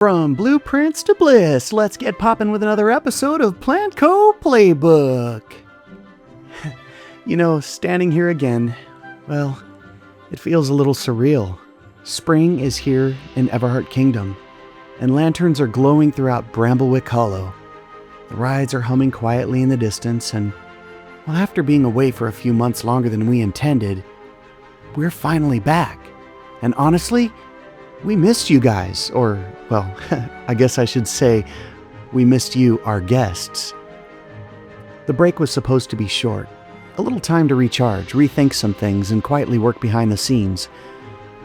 From blueprints to bliss, let's get poppin' with another episode of Plantco Playbook. Standing here again, well, it feels a little surreal. Spring is here in Everheart Kingdom, and lanterns are glowing throughout Bramblewick Hollow. The rides are humming quietly in the distance, and well, after being away for a few months longer than we intended, we're finally back. And honestly, we missed you guys, or, well, I guess I should say, we missed you, our guests. The break was supposed to be short, a little time to recharge, rethink some things, and quietly work behind the scenes.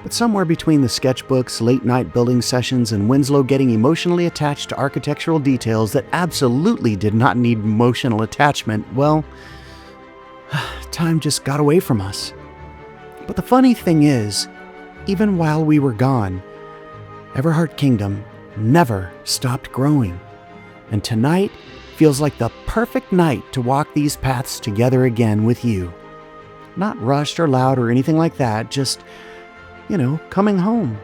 But somewhere between the sketchbooks, late-night building sessions, and Winslow getting emotionally attached to architectural details that absolutely did not need emotional attachment, well, time just got away from us. But the funny thing is, even while we were gone, Everheart Kingdom never stopped growing. And tonight feels like the perfect night to walk these paths together again with you. Not rushed or loud or anything like that, just, coming home.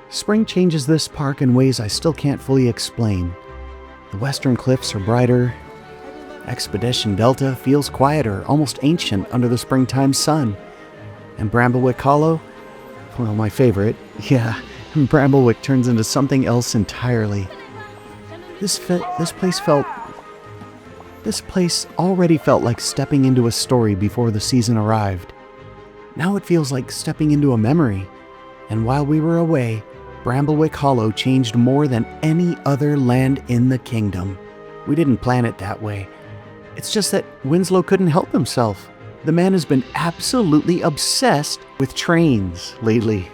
Spring changes this park in ways I still can't fully explain. The western cliffs are brighter. Expedition Delta feels quieter, almost ancient under the springtime sun. And Bramblewick Hollow, well, my favorite, Bramblewick turns into something else entirely. This place already felt like stepping into a story before the season arrived. Now it feels like stepping into a memory. And while we were away, Bramblewick Hollow changed more than any other land in the kingdom. We didn't plan it that way. It's just that Winslow couldn't help himself. The man has been absolutely obsessed with trains lately.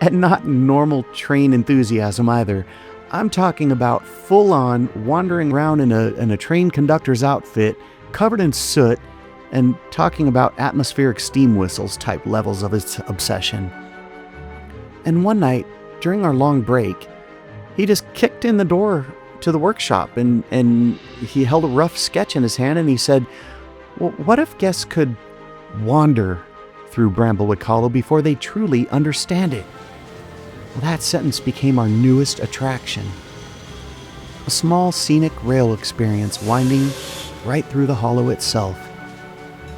And not normal train enthusiasm either. I'm talking about full-on wandering around in a train conductor's outfit, covered in soot, and talking about atmospheric steam whistles type levels of his obsession. And one night, during our long break, he just kicked in the door to the workshop and he held a rough sketch in his hand and he said, well, what if guests could wander through Bramblewick Hollow before they truly understand it? Well, that sentence became our newest attraction. A small scenic rail experience winding right through the hollow itself.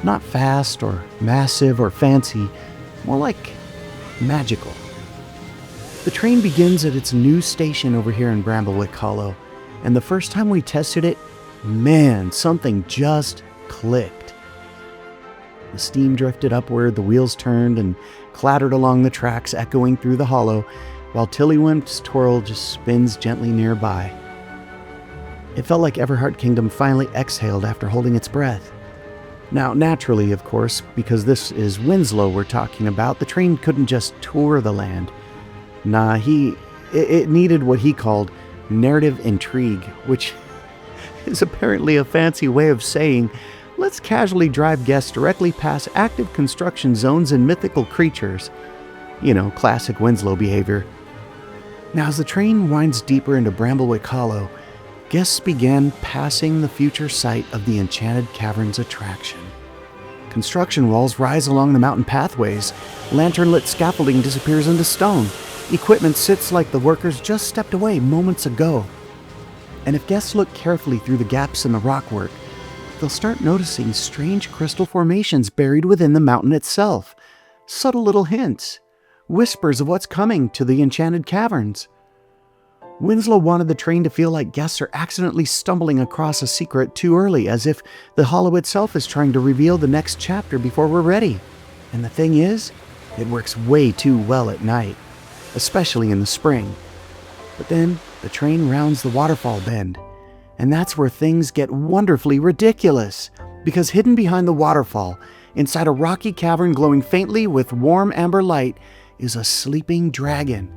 Not fast or massive or fancy, more like magical. The train begins at its new station over here in Bramblewick Hollow, and the first time we tested it, man, something just clicked. The steam drifted upward, the wheels turned and clattered along the tracks, echoing through the hollow, while Tillywhim's Twirl just spins gently nearby. It felt like Everheart Kingdom finally exhaled after holding its breath. Now, naturally, of course, because this is Winslow we're talking about, the train couldn't just tour the land. Nah, it needed what he called narrative intrigue, which is apparently a fancy way of saying, let's casually drive guests directly past active construction zones and mythical creatures. Classic Winslow behavior. Now, as the train winds deeper into Bramblewick Hollow, guests began passing the future site of the Enchanted Caverns attraction. Construction walls rise along the mountain pathways. Lantern-lit scaffolding disappears into stone. Equipment sits like the workers just stepped away moments ago. And if guests look carefully through the gaps in the rockwork, they'll start noticing strange crystal formations buried within the mountain itself. Subtle little hints, whispers of what's coming to the Enchanted Caverns. Winslow wanted the train to feel like guests are accidentally stumbling across a secret too early, as if the hollow itself is trying to reveal the next chapter before we're ready. And the thing is, it works way too well at night, especially in the spring. But then the train rounds the waterfall bend, and that's where things get wonderfully ridiculous, because hidden behind the waterfall, inside a rocky cavern glowing faintly with warm amber light, is a sleeping dragon.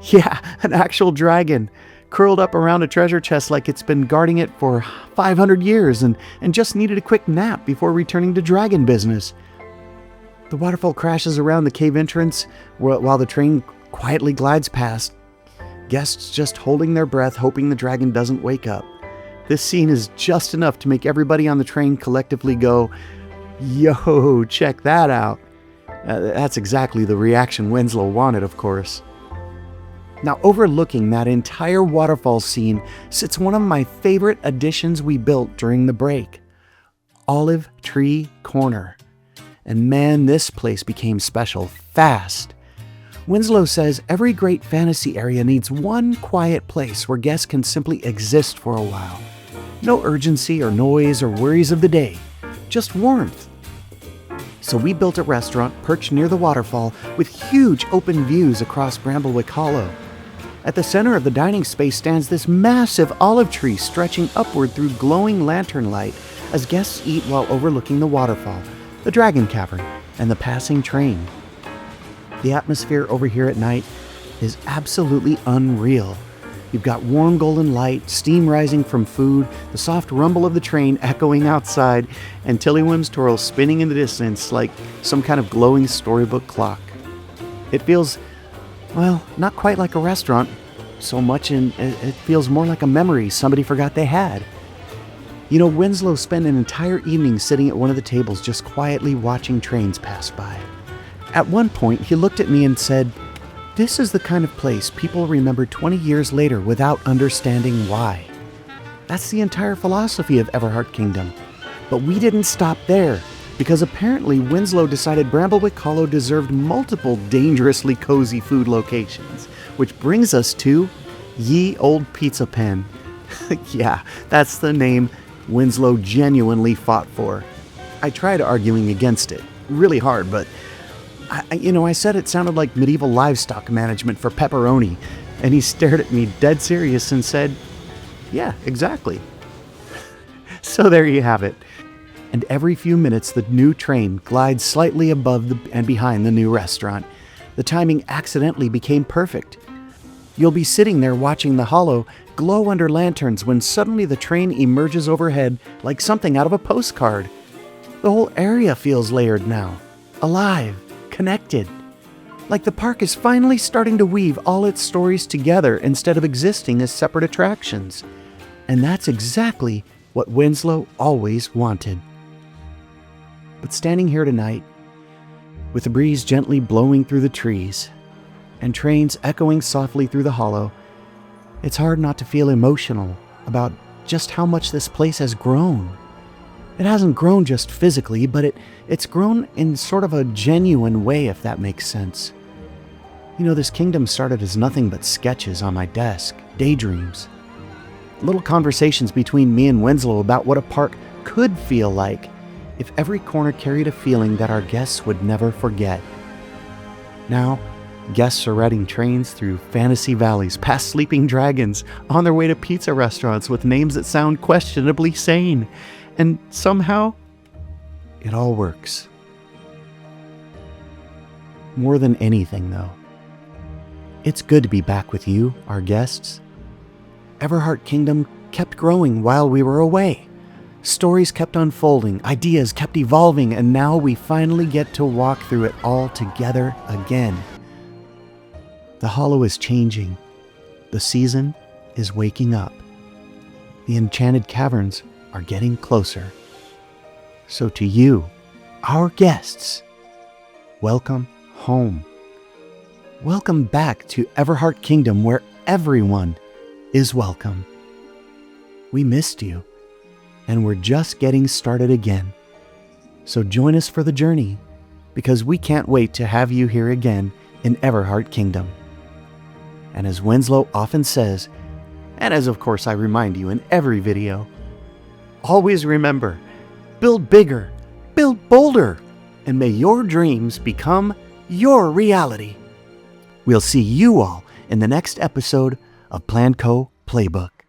Yeah, an actual dragon, curled up around a treasure chest like it's been guarding it for 500 years and just needed a quick nap before returning to dragon business. The waterfall crashes around the cave entrance while the train quietly glides past, guests just holding their breath, hoping the dragon doesn't wake up. This scene is just enough to make everybody on the train collectively go, yo, check that out. That's exactly the reaction Winslow wanted, of course. Now, overlooking that entire waterfall scene sits one of my favorite additions we built during the break, Olive Tree Corner. And man, this place became special fast. Winslow says every great fantasy area needs one quiet place where guests can simply exist for a while. No urgency or noise or worries of the day, just warmth. So we built a restaurant perched near the waterfall with huge open views across Bramblewick Hollow. At the center of the dining space stands this massive olive tree stretching upward through glowing lantern light as guests eat while overlooking the waterfall, the Dragon Cavern, and the passing train. The atmosphere over here at night is absolutely unreal. You've got warm golden light, steam rising from food, the soft rumble of the train echoing outside, and Tillywhim's Twirl spinning in the distance like some kind of glowing storybook clock. It feels, well, not quite like a restaurant so much, and it feels more like a memory somebody forgot they had. You know, Winslow spent an entire evening sitting at one of the tables just quietly watching trains pass by. At one point, he looked at me and said, "This is the kind of place people remember 20 years later without understanding why." That's the entire philosophy of Everheart Kingdom. But we didn't stop there, because apparently Winslow decided Bramblewick Hollow deserved multiple dangerously cozy food locations, which brings us to Ye Old Pizza Pen. Yeah, that's the name Winslow genuinely fought for. I tried arguing against it, really hard, but I said it sounded like medieval livestock management for pepperoni, and he stared at me dead serious and said, "Yeah, exactly." So there you have it. And every few minutes the new train glides slightly above and behind the new restaurant. The timing accidentally became perfect. You'll be sitting there watching the hollow glow under lanterns when suddenly the train emerges overhead like something out of a postcard. The whole area feels layered now, alive, connected. Like the park is finally starting to weave all its stories together instead of existing as separate attractions. And that's exactly what Winslow always wanted. But standing here tonight, with the breeze gently blowing through the trees and trains echoing softly through the hollow, it's hard not to feel emotional about just how much this place has grown. It hasn't grown just physically, but it's grown in sort of a genuine way, if that makes sense. You know, this kingdom started as nothing but sketches on my desk, daydreams. Little conversations between me and Winslow about what a park could feel like if every corner carried a feeling that our guests would never forget. Now, guests are riding trains through fantasy valleys, past sleeping dragons, on their way to pizza restaurants with names that sound questionably sane. And somehow, it all works. More than anything, though, it's good to be back with you, our guests. Everheart Kingdom kept growing while we were away. Stories kept unfolding, ideas kept evolving, and now we finally get to walk through it all together again. The hollow is changing. The season is waking up. The enchanted caverns are getting closer. So to you, our guests, welcome home. Welcome back to Everheart Kingdom, where everyone is welcome. We missed you, and we're just getting started again. So join us for the journey, because we can't wait to have you here again in Everheart Kingdom. And as Winslow often says, and as of course I remind you in every video, always remember, build bigger, build bolder, and may your dreams become your reality. We'll see you all in the next episode of Plan Co Playbook.